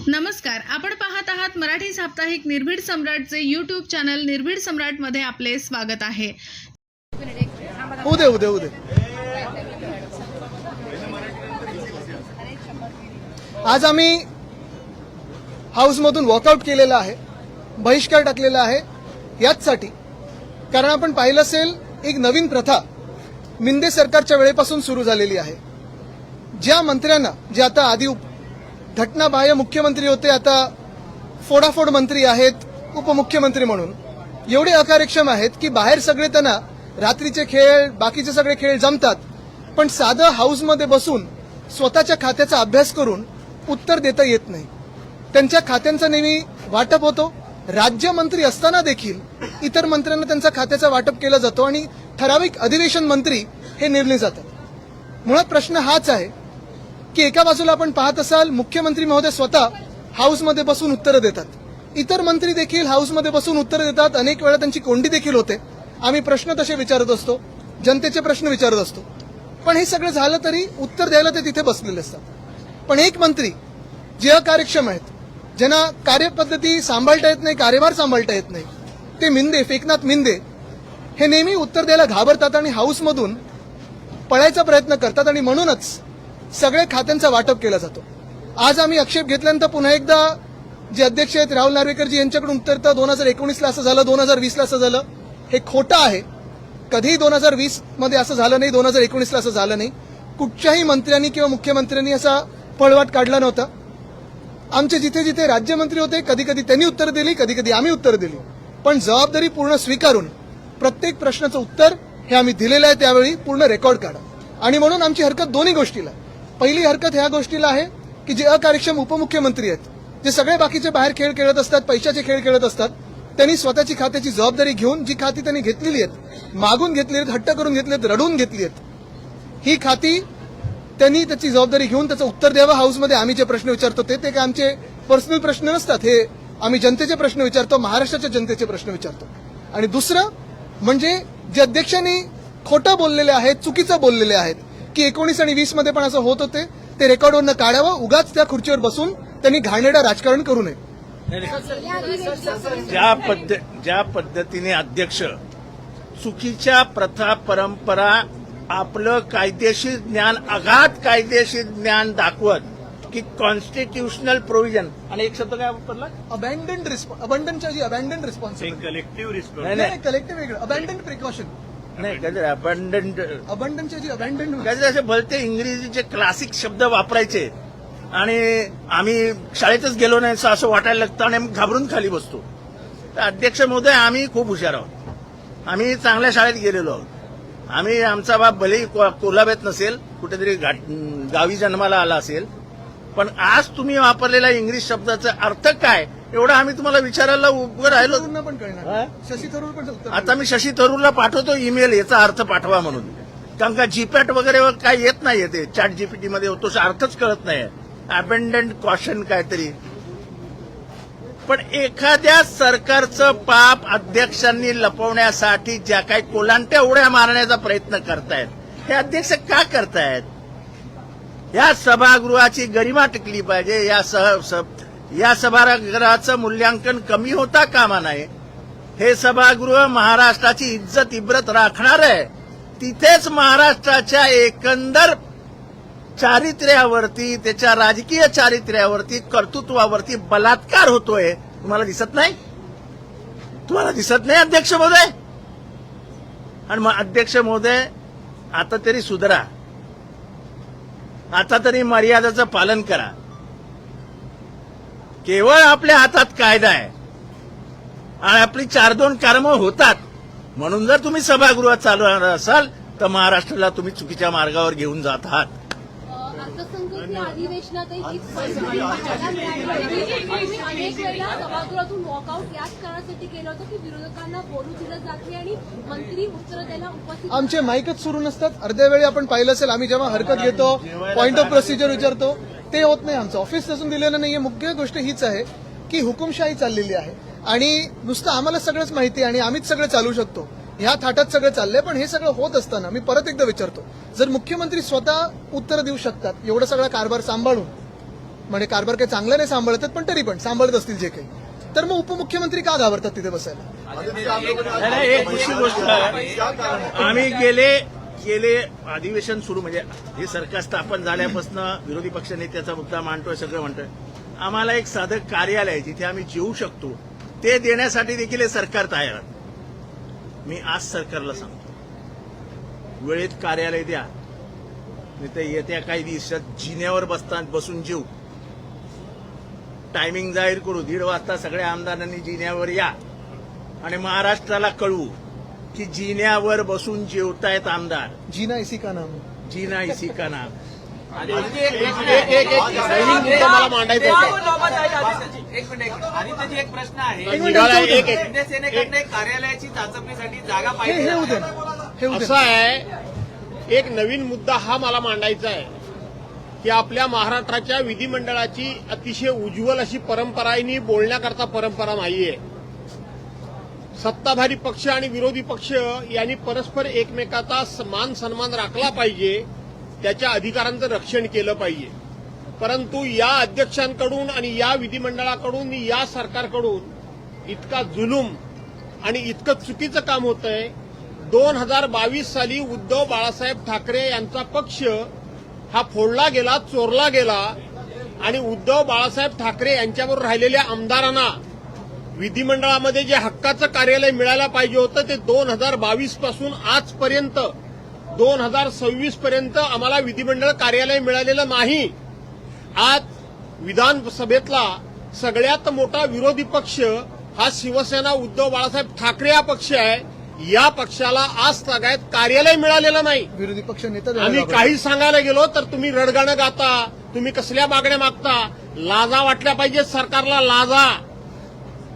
नमस्कार, आपण पाहत आहात मराठी साप्ताहिक निर्भीड सम्राटचे यूट्यूब चॅनल निर्भीड सम्राट मध्ये आपले स्वागत आहे. उदे आज आम्ही हाऊसमधून वॉकआउट केलेला आहे, बहिष्कार टाकलेला आहे याचसाठी कारण आपण पाहिलं असेल एक नवीन प्रथा मिंदे सरकारच्या वेळेपासून सुरू झालेली आहे. ज्या मंत्र्यांना जे आता आधी घटनाबाह्य मुख्यमंत्री होते आता फोडाफोड मंत्री आहेत, उपमुख्यमंत्री म्हणून एवढे अकार्यक्षम आहेत की बाहेर सगळे त्यांना रात्रीचे खेळ बाकीचे सगळे खेळ जमतात, पण साधं हाऊसमध्ये बसून स्वतःच्या खात्याचा अभ्यास करून उत्तर देता येत नाही. त्यांच्या खात्यांचं नेहमी वाटप होतो. राज्यमंत्री असताना देखील इतर मंत्र्यांना त्यांचा खात्याचा वाटप केलं जातो आणि ठराविक अधिवेशन मंत्री हे निर्णय जातात. मुळात प्रश्न हाच आहे की एका बाजूला आपण पाहत असाल मुख्यमंत्री महोदय स्वतः हाऊसमध्ये बसून उत्तरं देतात, इतर मंत्री देखील हाऊसमध्ये बसून उत्तरं देतात, अनेक वेळा त्यांची कोंडी देखील होते. आम्ही प्रश्न तसे विचारत असतो, जनतेचे प्रश्न विचारत असतो, पण हे सगळं झालं तरी उत्तर द्यायला ते तिथे बसलेले असतात. पण एक मंत्री जे अकार्यक्षम आहेत, ज्यांना कार्यपद्धती सांभाळता येत नाही, कार्यभार सांभाळता येत नाही, ते मिंदे एकनाथ मिंदे हे नेहमी उत्तर द्यायला घाबरतात आणि हाऊसमधून पळायचा प्रयत्न करतात आणि म्हणूनच सगळे खात्यांचा वाटप केला जातो. आज आम्ही आक्षेप घेतल्यानंतर पुन्हा एकदा जे अध्यक्ष आहेत राहुल नार्वेकरजी यांच्याकडून उत्तर तर 2019ला असं झालं, 2020ला असं झालं. हे खोटं आहे. कधीही 2020 मध्ये असं झालं नाही, 2019ला असं झालं नाही. कुठच्याही मंत्र्यांनी किंवा मुख्यमंत्र्यांनी असा पळवाट काढला नव्हता. आमचे जिथे जिथे राज्यमंत्री होते कधी कधी त्यांनी उत्तर दिली, कधी कधी आम्ही उत्तर दिली, पण जबाबदारी पूर्ण स्वीकारून प्रत्येक प्रश्नाचं उत्तर हे आम्ही दिलेलं आहे. त्यावेळी पूर्ण रेकॉर्ड काढा. आणि म्हणून आमची हरकत दोन्ही गोष्टीला. पहिली हरकत ह्या गोष्टीला आहे की जे अकार्यक्षम उपमुख्यमंत्री आहेत, जे सगळे बाकीचे बाहेर खेळ खेळत असतात, पैशाचे खेळ खेळत असतात, त्यांनी स्वतःची खात्याची जबाबदारी घेऊन जी खाती त्यांनी घेतलेली आहेत, मागून घेतली आहेत, हट्ट करून घेतली आहेत, रडून घेतली आहेत, ही खाती त्यांनी त्याची जबाबदारी घेऊन त्याचं उत्तर द्यावं. हाऊसमध्ये आम्ही जे प्रश्न विचारतो ते काय आमचे पर्सनल प्रश्न नसतात, हे आम्ही जनतेचे प्रश्न विचारतो, महाराष्ट्राच्या जनतेचे प्रश्न विचारतो. आणि दुसरं म्हणजे जे अध्यक्षांनी खोटं बोललेले आहेत, चुकीचं बोललेले आहेत की 19 आणि 20 मध्ये पण असं होत होते, ते रेकॉर्डवरनं काढावं. उगाच त्या खुर्चीवर बसून त्यांनी घाणेरडं राजकारण करू नये. ज्या पद्धतीने अध्यक्ष चुकीच्या प्रथा परंपरा आपलं कायदेशीर ज्ञान अगाध कायदेशीर ज्ञान दाखवत की कॉन्स्टिट्यूशनल प्रोव्हिजन आणि एक शब्द काय वापरला अबँडन्ड रिस्पॉन्सिबिलिटी कलेक्टिव्ह नाही कलेक्टिव्ह वेगळं अबँडन्ड प्रिकॉशन नाही काहीतरी अबंडंट अबंडनचे असे भलते इंग्रजीचे क्लासिक शब्द वापरायचे आणि आम्ही शाळेतच गेलो नाही असं वाटायला लागतं आणि आम्ही घाबरून खाली बसतो. तर अध्यक्ष महोदय आम्ही खूप हुशार आहोत, आम्ही चांगल्या शाळेत गेलेलो आहोत. आम्ही आमचा बाप भलेही कोल्हाब्यात नसेल, कुठेतरी गावी जन्माला आला असेल, पण आज तुम्ही वापरलेला इंग्लिश शब्दाचा अर्थ काय एवढं आम्ही तुम्हाला विचारायला उभं राहिलो. पण कळणार, शशी थरूर पण आता मी शशी थरूरला पाठवतो ईमेल, याचा अर्थ पाठवा म्हणून, कारण का जीपॅट वगैरे काय येत नाहीये, ते चॅट जीपीटी मध्ये होतो, अर्थच कळत नाही. अबंडंट कॉशन काहीतरी. पण एखाद्या सरकारचं पाप अध्यक्षांनी लपवण्यासाठी ज्या काही कोलांट्या उड्या मारण्याचा प्रयत्न करतायत, हे अध्यक्ष का करतायत? या सभागृहाची गरिमा टिकली पाहिजे, या सभागृहाचं मूल्यांकन कमी होता कामा नये. हे सभागृह महाराष्ट्राची इज्जत इब्रत राखणार आहे. तिथेच महाराष्ट्राच्या एकंदर चारित्र्यावरती, त्याच्या राजकीय चारित्र्यावरती, कर्तृत्वावरती बलात्कार होतोय. तुम्हाला दिसत नाही? तुम्हाला दिसत नाही अध्यक्ष महोदय? आणि मग अध्यक्ष महोदय आता तरी सुधरा, आता तरी मर्यादेचं पालन करा. केवळ आपल्या हातात कायदा आहे आणि आपली 4-2 कामं होतात. म्हणून जर तुम्ही सभागृहात चालवणार असाल तर महाराष्ट्राला तुम्ही चुकीच्या मार्गावर घेऊन जात आहात. अर्थसंकल्पीय अधिवेशनातही अनेक वेळा सभागृहातून वॉकआउट याच कारणासाठी केलं होतं की विरोधकांना बोलू दिलं जात नाही आणि मंत्री उत्तर द्यायला उपस्थित. आमचे माईकच सुरू नसतात. अर्ध्या वेळी आपण पाहिलं असेल, आम्ही जेव्हा हरकत घेतो, पॉइंट ऑफ प्रोसिजर विचारतो, ते होत नाही. आमचं ऑफिस तसून दिलेलं नाहीये. मुख्य गोष्ट हीच आहे की हुकुमशाही चाललेली आहे आणि नुसतं आम्हाला सगळंच माहिती आहे आणि आम्हीच सगळं चालू शकतो, ह्या थाटात सगळं चाललंय. पण हे सगळं होत असताना मी परत एकदा विचारतो, जर मुख्यमंत्री स्वतः उत्तर देऊ शकतात एवढा सगळा कारभार सांभाळून, म्हणजे कारभार काही चांगलं नाही सांभाळतात, पण तरी पण सांभाळत असतील जे काही, तर मग उपमुख्यमंत्री का घाबरतात तिथे बसायला? नाही, एक दुसरी गोष्ट आहे. आम्ही गेले अधिवेशन सुरू म्हणजे हे सरकार स्थापन झाल्यापासून विरोधी पक्ष नेत्याचा मुद्दा मांडतोय, सगळं म्हणतोय. आम्हाला एक साधं कार्यालय जिथे आम्ही जेवू शकतो ते देण्यासाठी देखील हे सरकार तयार आहे. मी आज सरकारला सांगतो, वेळेत कार्यालय द्या, नाही तर येत्या काही दिवसात जिन्यावर बसून जेऊ. टायमिंग जाहीर करू, 1:30 वाजता सगळ्या आमदारांनी जिन्यावर या आणि महाराष्ट्राला कळवू की जिन्यावर बसून जेवतायत आमदार. जीना इसी का नाम. जीना इसी का नाम. मला मांडायचं एक मिनिट आदित्यजी, एक प्रश्न आहे. एक मिनिट, शिंदे सेनेकडनं एक कार्यालयाची चाचपणीसाठी जागा हे पाहिजे. होऊ दे ना. हे होऊ दे असं ना. आहे, एक नवीन मुद्दा हा मला मांडायचा आहे की आपल्या महाराष्ट्राच्या विधिमंडळाची अतिशय उज्ज्वल अशी परंपरा आहे, आणि बोलण्याकरता परंपरा नाहीये. सत्ताधारी पक्ष आणि विरोधी पक्ष यांनी परस्पर एकमेकाचा मान सन्मान राखला पाहिजे, त्याच्या अधिकारांचं रक्षण केलं पाहिजे. परंतु या अध्यक्षांकडून आणि या विधिमंडळाकडून या सरकारकडून इतका जुलूम आणि इतकं चुकीचं काम होतंय. 2022 साली उद्धव बाळासाहेब ठाकरे यांचा पक्ष हा फोडला गेला, चोरला गेला, आणि उद्धव बाळासाहेब ठाकरे यांच्याबरोबर राहिलेल्या आमदारांना विधिमंडळामध्ये जे हक्काचं कार्यालय मिळायला पाहिजे होतं ते 2022 पासून आजपर्यंत 2026 पर्यंत आम्हाला विधिमंडळ कार्यालय मिळालेलं नाही. आज विधानसभेतला सगळ्यात मोठा विरोधी पक्ष हा शिवसेना उद्धव बाळासाहेब ठाकरे हा पक्ष आहे. या पक्षाला आज तागायत कार्यालय मिळालेलं नाही. विरोधी पक्ष नेता आम्ही काही सांगायला गेलो तर तुम्ही रडगाणं गाता, तुम्ही कसल्या मागण्या मागता. लाजा वाटल्या पाहिजे सरकारला, लाजा.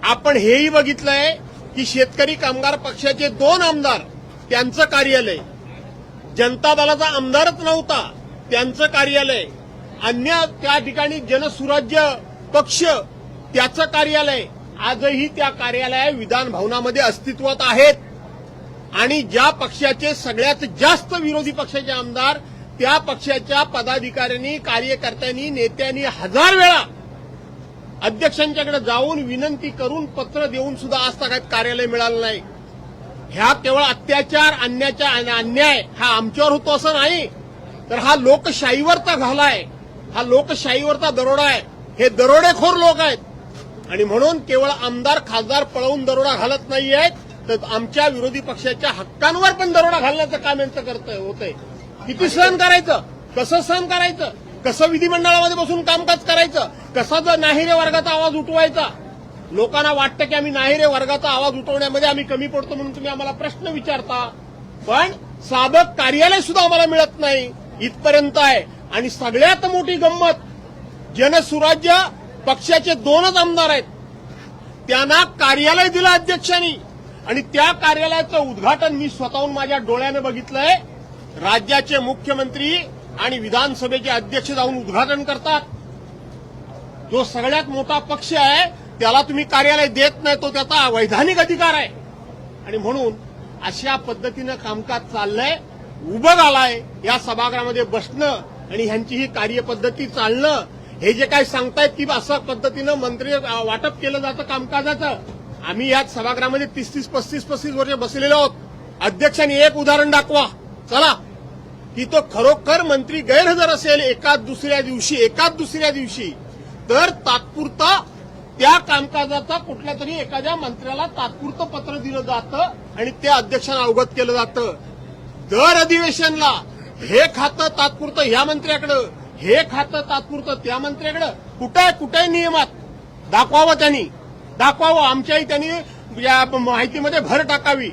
आपण हेही बघितलंय की शेतकरी कामगार पक्षाचे 2 आमदार त्यांचं कार्यालय, जनता दलाचा आमदारच नव्हता त्यांचं कार्यालय, अन्य त्या ठिकाणी जनसुराज्य पक्ष त्याचं कार्यालय, आजही त्या कार्यालय विधान भवनामध्ये अस्तित्वात आहेत. आणि ज्या पक्षाचे सगळ्यात जास्त विरोधी पक्षाचे आमदार, त्या पक्षाच्या पदाधिकाऱ्यांनी, कार्यकर्त्यांनी, नेत्यांनी 1000 वेळा अध्यक्षांच्याकडे जाऊन विनंती करून पत्र देऊन सुद्धा आज तक कार्यालय मिळालं नाही. ह्या केवळ अत्याचार, अन्याय हा आमच्यावर होतो असं नाही, तर हा लोकशाहीवरचा घालाय, हा लोकशाहीवरचा दरोडा आहे. हे दरोडेखोर लोक आहेत, आणि म्हणून केवळ आमदार खासदार पळवून दरोडा घालत नाही आहेत, तर आमच्या विरोधी पक्षाच्या हक्कांवर पण दरोडा घालण्याचं काम यांचं होतंय. किती सहन करायचं, कसं सहन करायचं, कसं विधिमंडळामध्ये बसून कामकाज करायचं, कसा जर नाहिरे वर्गाचा आवाज उठवायचा. लोकांना वाटतं की आम्ही नाहिरे वर्गाचा आवाज उठवण्यामध्ये आम्ही कमी पडतो म्हणून तुम्ही आम्हाला प्रश्न विचारता, पण साधं कार्यालय सुद्धा आम्हाला मिळत नाही, इथपर्यंत आहे. आणि सगळ्यात मोठी गंमत, जनसुराज्य पक्षाचे 2च आमदार आहेत, त्यांना कार्यालय दिलं अध्यक्षांनी, आणि त्या कार्यालयाचं उद्घाटन मी स्वतःहून माझ्या डोळ्यानं बघितलंय. राज्याचे मुख्यमंत्री आणि विधानसभेचे अध्यक्ष जाऊन उद्घाटन करतात. जो सगळ्यात मोठा पक्ष आहे त्याला तुम्ही कार्यालय देत नाही, तो त्याचा वैधानिक अधिकार आहे. आणि म्हणून अशा पद्धतीनं कामकाज चाललंय. उभं आलाय या सभागृहामध्ये बसणं आणि ह्यांची ही कार्यपद्धती चालणं, हे जे काही सांगतायत की असं पद्धतीनं मंत्री वाटप केलं जातं कामकाजाचं. आम्ही याच सभागृहामध्ये 30-30, 35-35 वर्ष बसलेलो आहोत. अध्यक्षांनी एक उदाहरण दाखवा चला की तो खरोखर मंत्री गैरहजर असेल एकाच दुसऱ्या दिवशी, तर तात्पुरता त्या कामकाजाचा कुठल्या तरी एखाद्या मंत्र्याला तात्पुरतं पत्र दिलं जातं आणि त्या अध्यक्षांना अवगत केलं जातं. दर अधिवेशनला हे खातं तात्पुरतं ह्या मंत्र्याकडं, हे खातं तात्पुरतं त्या मंत्र्याकडं. कुठे नियमात दाखवावं, त्यांनी दाखवावं. आमच्याही त्यांनी या माहितीमध्ये भर टाकावी.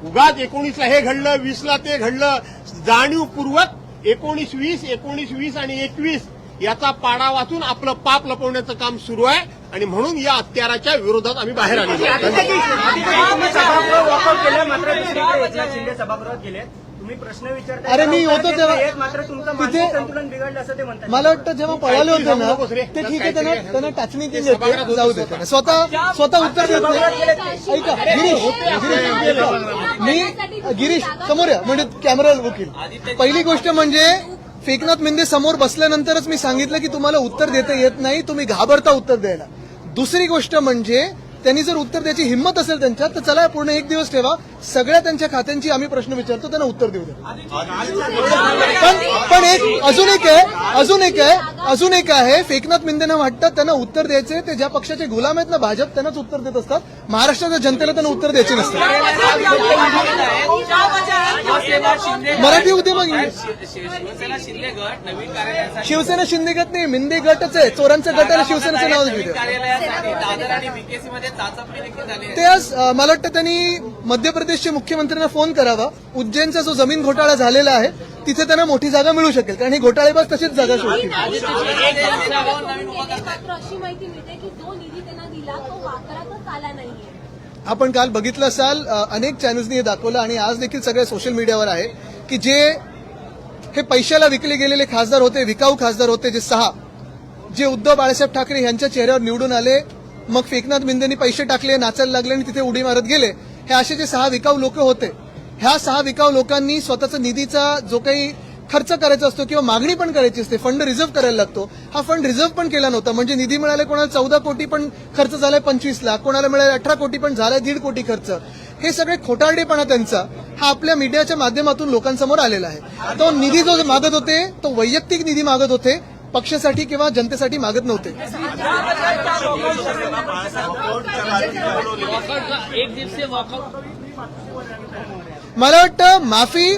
उगाच 19ला हे घडलं, 20ला ते घडलं, जाणीवपूर्वक 19-20 आणि 21 याचा पाडा वाचून आपलं पाप लपवण्याचं काम सुरू आहे. आणि म्हणून या अत्याचाराच्या विरोधात आम्ही बाहेर आलेलो तुम्ही सभागृह वॉकआउट केलं, मात्र दुसरीकडे एकनाथ शिंदे सभागृहात गेले. तुम्ही प्रश्न विचारता, अरे मी होतो तेव्हा मात्र तुमचं तिथे मानसिक संतुलन बिघडलं असं ते म्हणतात. मला वाटतं जेव्हा पळाले होते ना ते ठीक आहे, त्यांना टाचणी केली होती, जाऊ दे. त्यांना स्वतः उत्तर देत नाही. ऐका गिरीश समोर या, म्हणजे कॅमेरा वकील. पहिली गोष्ट म्हणजे फेकनाथ मिंदे समोर बसल्यानंतरच मी सांगितलं की तुम्हाला उत्तर देता येत नाही, तुम्ही घाबरता उत्तर द्यायला. दुसरी गोष्ट म्हणजे त्यांनी जर उत्तर द्यायची हिंमत असेल त्यांच्यात तर चला पूर्ण एक दिवस ठेवा, सगळ्या त्यांच्या खात्यांची आम्ही प्रश्न विचारतो, त्यांना उत्तर देऊ द्या. पण एक अजून एक आहे फेकनाथ मिंदेना वाटतं त्यांना उत्तर द्यायचे, ते ज्या पक्षाचे गुलाम आहेत ना भाजप, त्यांनाच उत्तर देत असतात. महाराष्ट्राच्या जनतेला त्यांना उत्तर द्यायचे नसतं. मराठी उद्यम शिवसेना शिंदे गट नवीन कार्यालयासाठी शिवसेना शिंदे गट नाही, मिंदे गटच आहे. चोरांचं गटाला शिवसेनेचं नाव दिलं. कार्यालयासाठी दादर आणि बीकेसी मध्ये चाचपणी देखील झाली आहे. ते आज मला वाटतं त्यांनी मध्य प्रदेशचे मुख्यमंत्र्यांना फोन करावा. उज्जैनचा जो जमीन घोटाळा झालेला आहे तिथे त्यांना मोठी जागा मिळू शकेल, कारण हे घोटाळेबाज तशीच जागा शोधतील. मात्र अशी माहिती मिळते की जो निधी त्यांना दिला तो वापरातच आला नाहीये. आपण काल बघितलं असाल, अनेक चॅनल्सनी हे दाखवलं आणि आज देखील सगळ्या सोशल मीडियावर आहे की जे हे पैशाला विकले गेलेले खासदार होते, विकाऊ खासदार होते, जे 6 जे उद्धव बाळासाहेब ठाकरे यांच्या चेहऱ्यावर निवडून आले, मग फेकनाथ मिंदेंनी पैसे टाकले, नाचायला लागले आणि तिथे उडी मारत गेले. हे असे जे 6 विकाऊ लोक होते, ह्या 6 विकाऊ लोकांनी स्वतःचा निधीचा जो काही खर्च करायचा असतो किंवा मागणी पण करायची असते, फंड रिझर्व्ह करायला लागतो, हा फंड रिझर्व्ह पण केला नव्हता. म्हणजे निधी मिळाले, कोणाला 14 कोटी पण खर्च झालाय 25 लाख, कोणाला मिळाले 18 कोटी पण झालाय 1.5 कोटी खर्च. हे सगळे खोटारडेपणा त्यांचा हा आपल्या मीडियाच्या माध्यमातून लोकांसमोर आलेला आहे. तो निधी जो मागत होते तो वैयक्तिक निधी मागत होते, पक्षासाठी किंवा जनतेसाठी मागत नव्हते. मला वाटतं माफी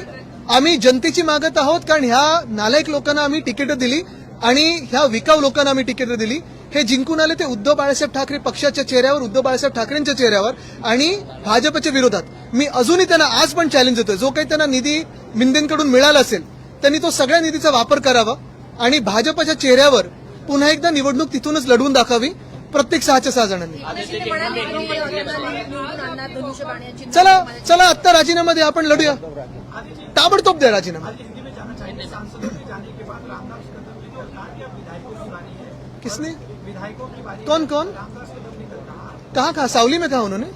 आम्ही जनतेची मागत आहोत, कारण ह्या नालायक लोकांना आम्ही तिकीटं दिली आणि ह्या विकाऊ लोकांना आम्ही तिकीटं दिली. हे जिंकून आले ते उद्धव बाळासाहेब ठाकरे पक्षाच्या चेहऱ्यावर, उद्धव बाळासाहेब ठाकरेंच्या चेहऱ्यावर आणि भाजपच्या विरोधात. मी अजूनही त्यांना आज पण चॅलेंज देतोय, जो काही त्यांना निधी मिंदेंकडून मिळाला असेल त्यांनी तो सगळ्या निधीचा वापर करावा आणि भाजपच्या चेहऱ्यावर पुन्हा एकदा निवडणूक तिथूनच लढवून दाखवावी प्रत्येक 6च्या 6 जणांनी. चला आत्ता राजीनामा द्या, आपण लढूया, ताबडतोब द्या राजीनामा. किसने कौन कहा सावली में कहा उन्होंने?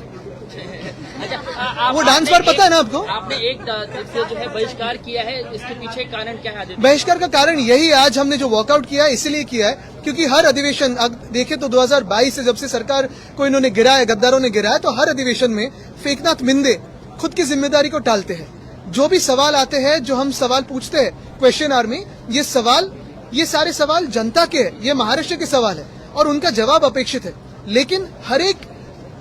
वो डांस बार पता है ना आपको? आपने एक जो है बहिष्कार किया है, इसके पीछे कारण क्या है? बहिष्कार का कारण यही, आज हमने जो वॉकआउट किया है इसलिए किया है क्योंकि हर अधिवेशन देखे तो 2022 से जब से सरकार को इन्होंने गिराया, गद्दारों ने गिराया, तो हर अधिवेशन में फेकनाथ मिंदे खुद की जिम्मेदारी को टालते हैं. जो भी सवाल आते हैं, जो हम सवाल पूछते हैं क्वेश्चन आवर में, ये सारे सवाल जनता के हैं, ये महाराष्ट्र के सवाल है और उनका जवाब अपेक्षित है. लेकिन हर एक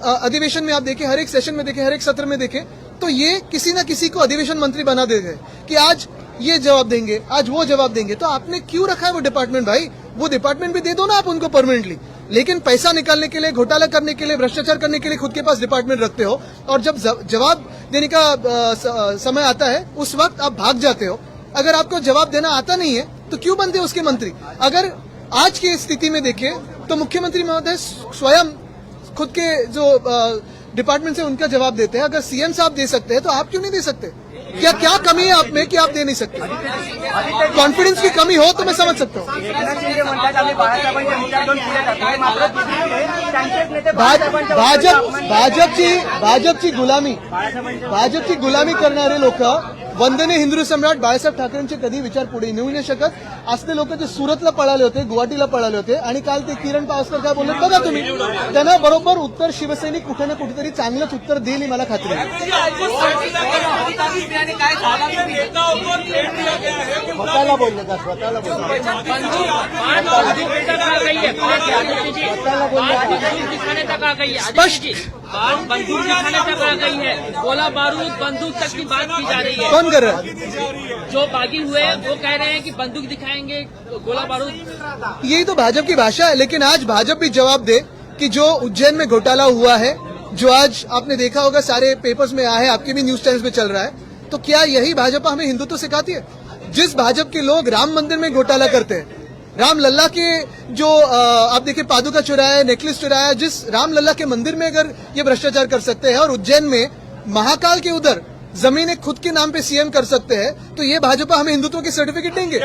अधिवेशन में आप देखें, हर एक सेशन में देखें, हर एक सत्र में देखें, तो ये किसी न किसी को अधिवेशन मंत्री बना देते हैं कि आज ये जवाब देंगे, आज वो जवाब देंगे. तो आपने क्यों रखा है वो डिपार्टमेंट? भाई वो डिपार्टमेंट भी दे दो ना आप उनको परमानेंटली. लेकिन पैसा निकालने के लिए, घोटाला करने के लिए, भ्रष्टाचार करने के लिए खुद के पास डिपार्टमेंट रखते हो और जब जवाब देने का समय आता है उस वक्त आप भाग जाते हो. अगर आपको जवाब देना आता नहीं है तो क्यों बनते उसके मंत्री? अगर आज की स्थिति में देखें तो मुख्यमंत्री महोदय स्वयं खुद के जो डिपार्टमेंट से उनका जवाब देते हैं. अगर सीएम साहब दे सकते हैं तो आप क्यों नहीं दे सकते? क्या कमी है आप में कि आप दे नहीं सकते? कॉन्फिडेंस की कमी हो तो मैं समझ सकता हूँ. भाजपची गुलामी करणारे लोक, वंदनीय हिंदू सम्राट बाळासाहेब ठाकरेंचे कधी विचार पुढे नेऊ नाही शकत. असले लोक जे सुरतला पळाले होते, गुवाहाटीला पळाले होते आणि काल ते किरण पावसकर काय बोलले बघा तुम्ही, त्यांना बरोबर उत्तर शिवसैनिक कुठे ना कुठेतरी चांगलंच उत्तर देईल ही मला खात्री आहे. स्वतःला बोलले का? स्वतःला बोलले स्पष्ट बंदूक दिखाने तक आ गई है, गोला बारूद बंदूक तक की बात की जा रही है. कौन कर रहा है? जो बागी हुए वो कह रहे हैं कि बंदूक दिखाएंगे, गोला बारूद. यही तो भाजपा की भाषा है. लेकिन आज भाजपा भी जवाब दे कि जो उज्जैन में घोटाला हुआ है, जो आज आपने देखा होगा सारे पेपर्स में आया है, आपके भी न्यूज चैनल्स में चल रहा है, तो क्या यही भाजपा हमें हिंदुत्व सिखाती है? जिस भाजपा के लोग राम मंदिर में घोटाला करते हैं, राम लल्ला के जो आप देखिए पादुका चुराया, नेकलेस चुराया, जिस राम लल्ला के मंदिर में अगर ये भ्रष्टाचार कर सकते हैं और उज्जैन में महाकाल के उधर जमीनें खुद के नाम पे सीएम कर सकते हैं, तो ये भाजपा हमें हिंदुत्व के सर्टिफिकेट देंगे?